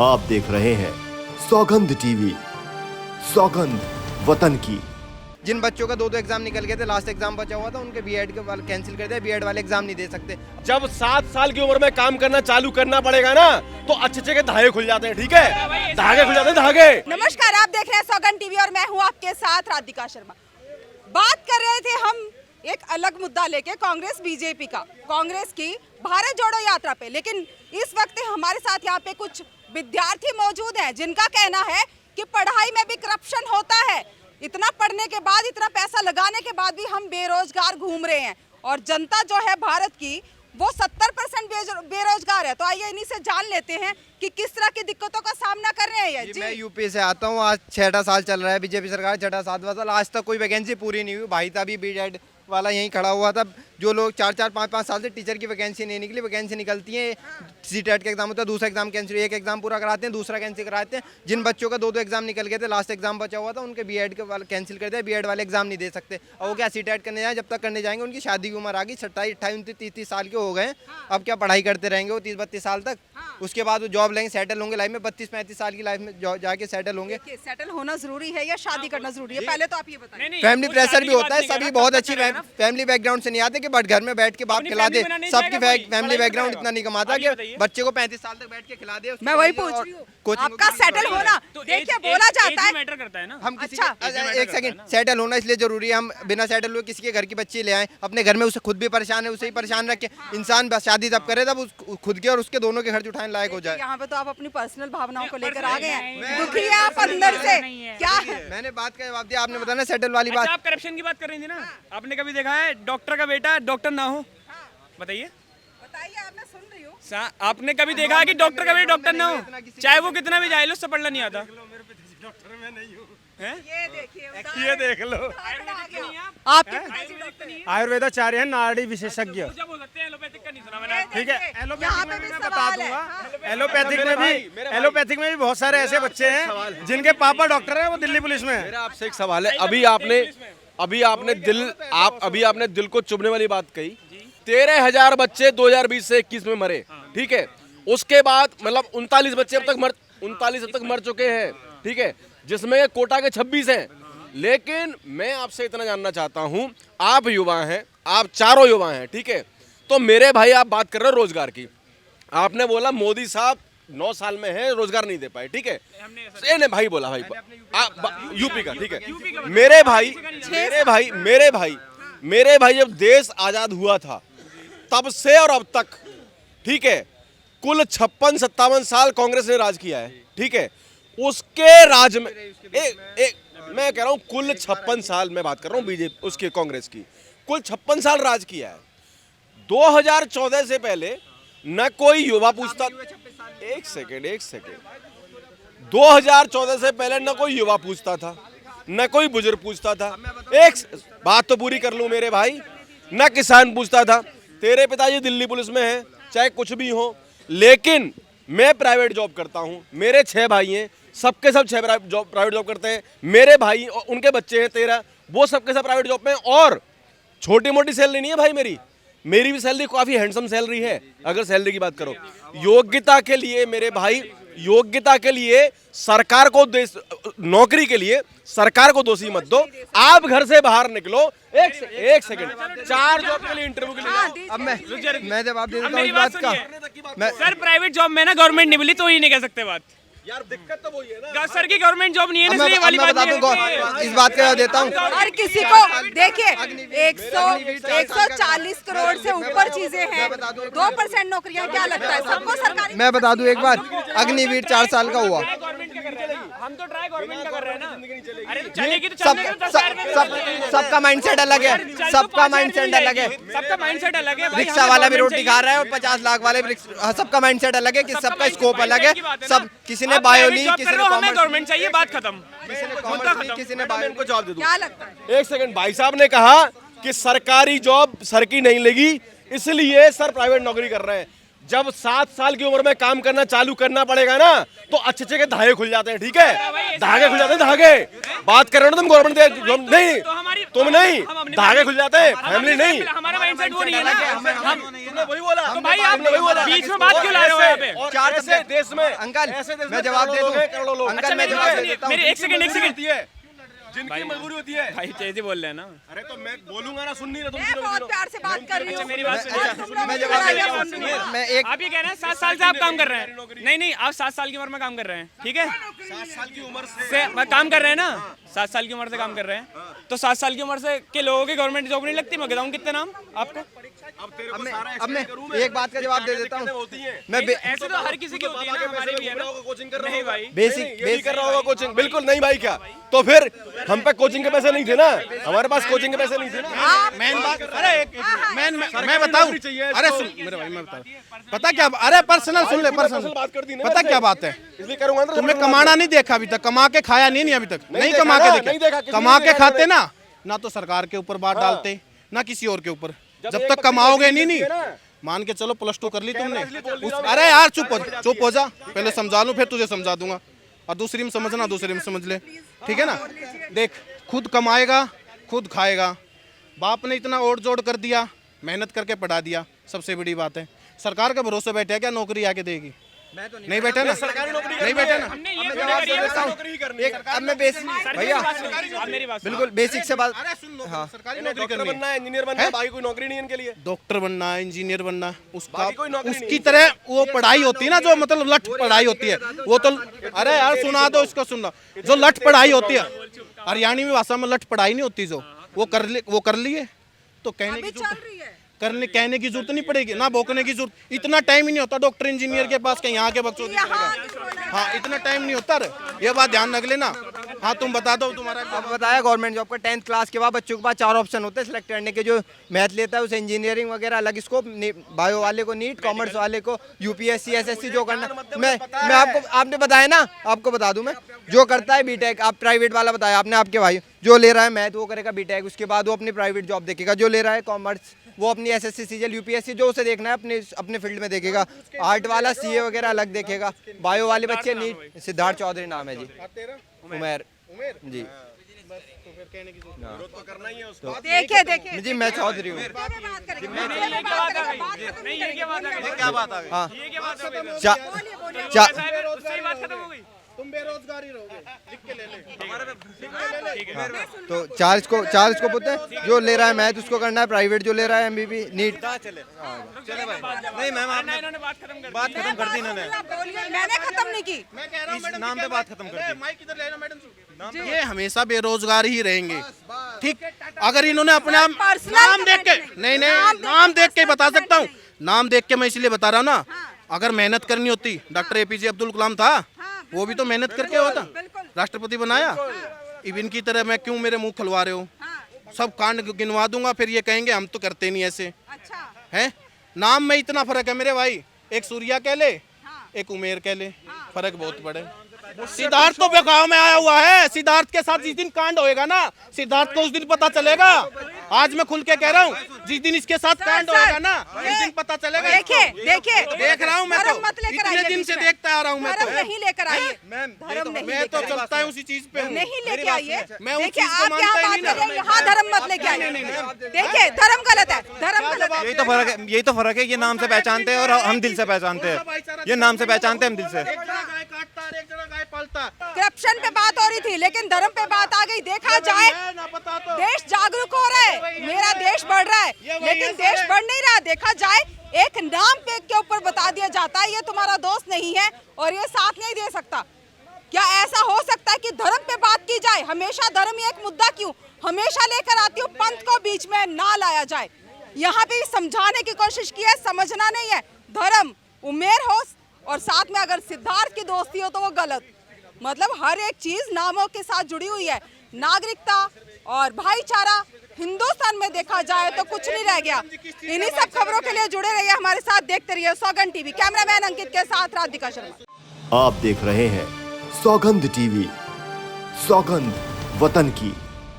आप देख रहे हैं सौगंध टीवी, सौगंध वतन की। जिन बच्चों का दो एग्जाम निकल गए थे, लास्ट एग्जाम बचा हुआ था, उनके बीएड के वाले कैंसिल कर दिया। बीएड वाले एग्जाम नहीं दे सकते। जब 7 साल की उम्र में काम करना चालू करना पड़ेगा ना, तो अच्छे के धागे खुल जाते हैं। ठीक है, धागे खुल जाते हैं, धागे। नमस्कार, आप देख रहे हैं सौगंध टीवी और मैं हूं आपके साथ राधिका शर्मा। बात कर रहे थे हम एक अलग मुद्दा लेके, कांग्रेस बीजेपी का, कांग्रेस की भारत जोड़ो यात्रा पे। लेकिन इस वक्त हमारे साथ यहाँ पे कुछ विद्यार्थी मौजूद हैं जिनका कहना है कि पढ़ाई में भी करप्शन होता है। इतना पढ़ने के बाद, इतना पैसा लगाने के बाद भी हम बेरोजगार घूम रहे हैं और जनता जो है भारत की वो 70% बेरोजगार है। तो आइए इन्हीं से जान लेते हैं कि किस तरह की दिक्कतों का सामना कर रहे हैं ये। मैं यूपी से आता हूँ। आज 6 साल चल रहा है बीजेपी सरकार, 6-7 साल। आज तक कोई वैकेंसी पूरी नहीं हुई। भाई था भी बीएड वाला यहीं खड़ा हुआ था। जो लोग 4-4, 5-5 साल से टीचर की वैकेंसी नहीं निकली, वैकेंसी निकलती है। सीटेट का एग्जाम होता है, दूसरा एग्जाम कैंसिल, एक एग्जाम पूरा कराते हैं, दूसरा कैंसिल कराते हैं। जिन बच्चों का दो एग्जाम निकल गए थे, लास्ट एग्जाम बचा हुआ था, उनके बीएड के वाले कैंसिल कर दिया। बीएड वाले एग्जाम नहीं दे सकते। और वो क्या सीटेट करने जाए, जब तक करने जाएंगे उनकी शादी की उम्र आ गई, 27, 28, 30 साल के हो गए। अब क्या पढ़ाई करते रहेंगे वो 30-32 साल तक? उसके बाद वो जॉब लेंगे, सेटल होंगे लाइफ में। 32-35 साल की लाइफ में जाके सेटल होंगे। सेटल होना जरूरी है या शादी करना जरूरी है, पहले तो आप ये बताइए। फैमिली प्रेशर भी होता है। सभी बहुत अच्छी फैमिली बैकग्राउंड से नहीं आते कि बट घर में बैठ के बाप खिला दे। सबकी फैमिली बैकग्राउंड इतना नहीं कमाता कि बच्चे को 35 साल तक बैठ के खिला दे। मैं वही पूछ रही हूँ, आपका सेटल होना देखिए बोला जाता है, मैटर करता है ना। हम एक सेकंड, सेटल होना इसलिए जरूरी है। हम बिना सेटल हुए किसी के घर की बच्ची ले आए, अपने घर में उसे खुद भी परेशान है, उसे ही परेशान रखे। इंसान शादी तब करे जब खुद के और उसके दोनों के खर्च उठाने लायक हो जाए। यहाँ पे तो आप अपनी पर्सनल भावनाओं को लेकर आ गए हैं, दुखी है आप अंदर से। क्या है? मैंने बात का जवाब दिया, आपने बताया ना सेटल वाली बात। आप करप्शन की बात कर रही थी ना। आपने कभी देखा है डॉक्टर का बेटा डॉक्टर ना हो? बताइए, मैं सुन रही हूँ। आपने कभी देखा है कि डॉक्टर का बेटा डॉक्टर ना हो? चाहे वो कितना भी जाहिल हो, उससे पढ़ना नहीं आता। ये देख लो, आपके आयुर्वेदाचार्य है, नाड़ी विशेषज्ञ। ठीक है, यहाँ पे भी मैं बता सवाल है। दूंगा। एलोपैथिक में भी बहुत सारे ऐसे बच्चे हैं जिनके पापा डॉक्टर हैं, वो दिल्ली पुलिस में है। मेरा आपसे एक सवाल है। अभी आपने दिल को चुभने वाली बात कही। 13,000 बच्चे 2020 से 21 में मरे। ठीक है, उसके बाद मतलब 39 बच्चे अब तक मर चुके हैं। ठीक है, जिसमें कोटा के 26 हैं। लेकिन मैं आपसे इतना जानना चाहता हूं, आप युवा हैं, आप चारों युवा हैं। ठीक है, तो मेरे भाई आप बात कर रहे हो रोजगार की। आपने बोला मोदी साहब 9 साल में है, रोजगार नहीं दे पाए। ठीक है, नहीं भाई बोला भाई यूपी का। ठीक है, मेरे भाई जब देश आजाद हुआ था तब से और अब तक, ठीक है, कुल 56-57 साल कांग्रेस ने राज किया है। ठीक है, उसके राज में मैं कह रहा हूं कुल 56 साल, मैं बात कर रहा हूं बीजेपी उसके कांग्रेस की, कुल 56 साल राज किया है। 2014 से पहले न कोई युवा पूछता, एक सेकेंड, 2014 से पहले न कोई युवा पूछता था, न कोई बुजुर्ग पूछता था। एक बात तो पूरी कर लूं मेरे भाई, न किसान पूछता था। तेरे पिताजी दिल्ली पुलिस में हैं, चाहे कुछ भी हो। लेकिन मैं प्राइवेट जॉब करता हूं, मेरे 6 भाई हैं, सबके सब 6 प्राइवेट जॉब करते हैं। मेरे भाई और उनके बच्चे हैं 13, वो सबके सब प्राइवेट जॉब में। और छोटी मोटी सैलरी नहीं है भाई, मेरी भी सैलरी काफी हैंडसम सैलरी है। अगर सैलरी की बात करो, योग्यता के लिए मेरे भाई, योग्यता के लिए सरकार को, नौकरी के लिए सरकार को दोषी मत दो। आप घर से बाहर निकलो, एक सेकंड, 4 जॉब के लिए इंटरव्यू के लिए। अब मैं जवाब दे देता हूं मेरी इस बात बात का। सुनिए। सर प्राइवेट जॉब में ना गवर्नमेंट नहीं मिली तो ये नहीं कह सकते बात। यार दिक्कत तो वही है ना, सर की गवर्नमेंट जॉब नहीं है ना, इसलिए वाली बात नहीं है। इस बात का देता हूँ। हर किसी को देखिए 140 करोड़ से ऊपर चीजें हैं, 2% नौकरियां, क्या लगता है सबको सरकारी? मैं बता दूं एक बार, अग्निवीर 4 साल का हुआ। हम तो ट्राई गवर्नमेंट का कर रहे हैं ना। अरे चलेगी तो चलेगी, तो सरकार सबका माइंडसेट अलग है, सबका माइंडसेट अलग है। सबका माइंडसेट अलग है। रिक्शा वाला भी रोटी खा रहा है और 50 लाख वाले भी। सबका माइंडसेट अलग है, कि सबका स्कोप अलग है। सब किसी ने बायो ली, किसी ने कॉमर्स, गवर्नमेंट चाहिए, बात खत्म। किसी ने कॉमर्स ली, किसी ने बायो। को जवाब दे दूं। क्या लगता है? एक सेकंड, भाई साहब ने कहा कि सरकारी जॉब सर की नहीं लगी, इसलिए सर प्राइवेट नौकरी कर रहे हैं। जब 7 साल की उम्र में काम करना चालू करना पड़ेगा ना, तो अच्छे के धागे खुल जाते हैं। ठीक है, धागे खुल जाते हैं, धागे। बात कर रहे हो ना तुम गवर्नमेंट नहीं, तुम नहीं, धागे खुल जाते हैं, फैमिली नहीं। हमारा माइंडसेट वो नहीं है ना। तुमने वही बोला। तो भाई आप बीच में बात क्यों ला रहे हो यहाँ पे? और ऐसे देश में अंकल ऐसे देश में मैं जवाब दे करोड़ों दूं लोग हैं, करोड़ों लोग। अंकल अच्छा, मैं मेरी जवाब बात दे सुनिए, देता हूं मेरी एक सेकंड जिनकी मजबूरी होती है। भाई तेजी बोल रहे हैं ना। अरे तो मैं बोलूंगा ना, सुन नहीं रहा तुम। मैं बहुत प्यार से बात कर रही हूँ। अच्छा मेरी बात सुनिए। मैं जवाब दे रहा हूं। मैं एक आप ये कह रहे हैं 7 साल से आप काम कर रहे हैं। नहीं आप 7 साल की उम्र में काम कर रहे हैं, ठीक है? 7 साल की उम्र से काम कर रहे हैं ना, 7 साल की उम्र से काम कर रहे हैं। तो 7 साल की उम्र से के लोगों की गवर्नमेंट जॉब नहीं लगती। मैं बताऊं कितने नाम आपको? अब मैं एक बात का जवाब दे देता हूँ। मैं ऐसे तो हर किसी की होती है ना, हमारी भी है ना। कोचिंग कर नहीं भाई, बेसिक कर रहा होगा कोचिंग। बिल्कुल नहीं भाई। क्या तो फिर हम पे कोचिंग के पैसे नहीं थे ना, हमारे पास कोचिंग के पैसे नहीं थे ना। मैं बताऊं, अरे सुन मेरे भाई, मैं बताऊं, पता क्या, अरे पर्सनल सुन ले, पर्सनल बात कर दी ना, पता क्या बात है, इसलिए करूंगा ना। तुमने कमाना नहीं देखा अभी तक, कमा के खाया नहीं अभी तक, नहीं देखा कमा ना, के नहीं देखा, देखा, किसी कमा ने के देखा खाते ना तो सरकार के ऊपर बात डालते ना किसी और के ऊपर। जब एक तक बच्चे कमाओगे को नहीं ना। मान के चलो +2 कर ली तुमने। इसलिए बोल रहा हूं, अरे यार चुप हो जा, पहले समझा लूं फिर तुझे समझा दूंगा, और दूसरी में समझना, दूसरी में समझ ले, ठीक है ना? देख, खुद कमाएगा खुद खाएगा। बाप ने इतना ओढ़ जोड़ कर दिया, मेहनत करके पढ़ा दिया, सबसे बड़ी बात है। सरकार के भरोसे बैठे क्या नौकरी आके देगी? नहीं बैठे ना, सरकारी नौकरी नहीं बैठे ना। हमने ये जवाब दे देता हूं। नौकरी ही करनी है। एक अब मैं बेसिक भैया आप मेरी बात बिल्कुल बेसिक से बात। अरे सुन लो, सरकारी इन्हें नौकरी डॉक्टर करनी है, बनना है, इंजीनियर बनना है, बाकी कोई नौकरी नहीं है इनके लिए। डॉक्टर बनना है, इंजीनियर बनना है, उसका बाकी कोई नौकरी उसकी नहीं। तरह वो पढ़ाई होती है ना, जो मतलब लठ पढ़ाई होती है वो तो, अरे यार सुना दो इसको, सुनना, जो लठ पढ़ाई होती है हरियाणी में भाषा में लठ पढ़ाई नहीं होती, जो वो कर लिए तो कहने की जरूरत कहने की जरूरत नहीं पड़ेगी ना, भोंकने की जरूरत। इतना टाइम ही नहीं होता डॉक्टर इंजीनियर के पास कहीं यहाँ के बच्चों की तरह। हाँ इतना टाइम नहीं होता, ये बात ध्यान रख लेना। हाँ तुम बता दो तुम्हारा। अब बताया गवर्नमेंट जॉब का 10th क्लास के बाद बच्चों के पास 4 ऑप्शन होते हैं सिलेक्ट करने के। जो मैथ लेता है उसे इंजीनियरिंग वगैरह अलग स्कोप, बायो वाले को नीट, कॉमर्स वाले को यूपीएससी एसएससी जो करना। मैं आपको आपने बताया ना, आपको बता दूं मैं, जो करता है बीटेक, आप प्राइवेट वाला बताया आपने, आपके भाई जो ले रहा है मैथ वो करेगा बीटेक, उसके बाद वो अपनी प्राइवेट जॉब देखेगा। जो ले रहा है कॉमर्स वो अपनी एसएससी सीजीएल यूपीएससी जो उसे देखना है अपने फील्ड में देखेगा। आर्ट वाला सीए वगैरह अलग देखेगा। बायो वाले बच्चे नीट। सिद्धार्थ चौधरी नाम है जी। उमेर जी। तो करना ही है उसको। देखिए जी मैं चौधरी हूँ। नहीं ये क्या बात आ गई? नहीं ये क्या बात आ गई? क्या बात आ गई? हाँ ये क्या बात आ गई? चा- उससे ही बात खत्म हो गई। तुम बेरोजगार ही रहोगे, लिख के ले ले। तो चार्ज को पुत्र है, जो ले रहा है मैथ उसको करना है प्राइवेट, जो ले रहा है एमबीबी नीट। नहीं मैम आपने इन्होंने बात खत्म कर दी इन्होंने। मैंने खत्म नहीं की। मैं कह रहा हूं मैडम, नाम पे बात खत्म कर दी। माइक इधर ले लो मैडम। ये हमेशा बेरोजगार ही रहेंगे, ठीक? अगर इन्होंने अपने आप पर्सनल नाम देख के, कमेंट नहीं नाम नाम देख के बता कमेंट सकता हूँ, नहीं। नाम देख के मैं इसलिए बता रहा हूँ ना। अगर मेहनत करनी होती, डॉक्टर एपीजे अब्दुल कलाम था, वो भी तो मेहनत करके होता, राष्ट्रपति बनाया। इवन की तरह मैं क्यों मेरे मुंह खुलवा रहे हो? सब कांड गिनवा दूंगा, फिर ये कहेंगे हम तो करते नहीं ऐसे, अच्छा हैं? नाम में इतना फर्क है मेरे भाई, एक सूर्या कह ले, एक उमेर कह ले, फर्क बहुत बड़े। सिद्धार्थ तो बेगांव में आया हुआ है, सिद्धार्थ के साथ जिस दिन कांड होएगा ना, सिद्धार्थ को उस दिन पता चलेगा। आज मैं खुल के कह रहा हूँ, जिस दिन इसके साथ कांड होएगा ना, उस दिन पता चलेगा। देखिए देख रहा हूँ मैं, धर्म मत तो लेकर इतने आइए दिन बीच से में। देखता आ रहा हूँ मैं धर्म तो। नहीं लेकर आइए, धर्म नहीं मैं तो चलता है उसी चीज पे हूँ। नहीं लेके आइए। मैं उस देखिए चीज को आप यहाँ मानता बात ही कर रहे नहीं हैं, यहाँ धर्म मत लेके आइए। देखिए धर्म गलत है, धर्म गलत है। यही तो फर्क है, ये नाम से पहचानते हैं और हम दिल से पहचानते हैं। ये नाम से पहचानते हैं हम दिल से। एक जना गाय काटता है, एक जना गाय पालता है। करप्शन पे बात हो रही थी, लेकिन धर्म पे बात आ गई। देखा जाए ना पता तो देश जागरूक हो रहा है, मेरा देश बढ़ रहा है, लेकिन देश बढ़ नहीं रहा। देखा जाए एक नाम पे के ऊपर बता दिया जाता है ये तुम्हारा दोस्त नहीं है और ये साथ नहीं दे सकता। क्या ऐसा हो सकता है कि धर्म पे बात की जाए? हमेशा धर्म ही एक मुद्दा क्यों हमेशा लेकर आती हूँ, पंथ को बीच में ना लाया जाए। यहाँ पे समझाने की कोशिश की है, समझना नहीं है। धर्म उमेर हो और साथ में अगर सिद्धार्थ की दोस्ती हो तो वो गलत। मतलब हर एक चीज नामों के साथ जुड़ी हुई है। नागरिकता और भाईचारा हिंदुस्तान में देखा जाए तो कुछ नहीं रह गया। इन्हीं सब खबरों के लिए जुड़े रहिए हमारे साथ, देखते रहिए सौगंध टीवी। कैमरामैन अंकित के साथ राधिका शर्मा। आप देख रहे हैं सौगंध टीवी, सौगंध वतन की।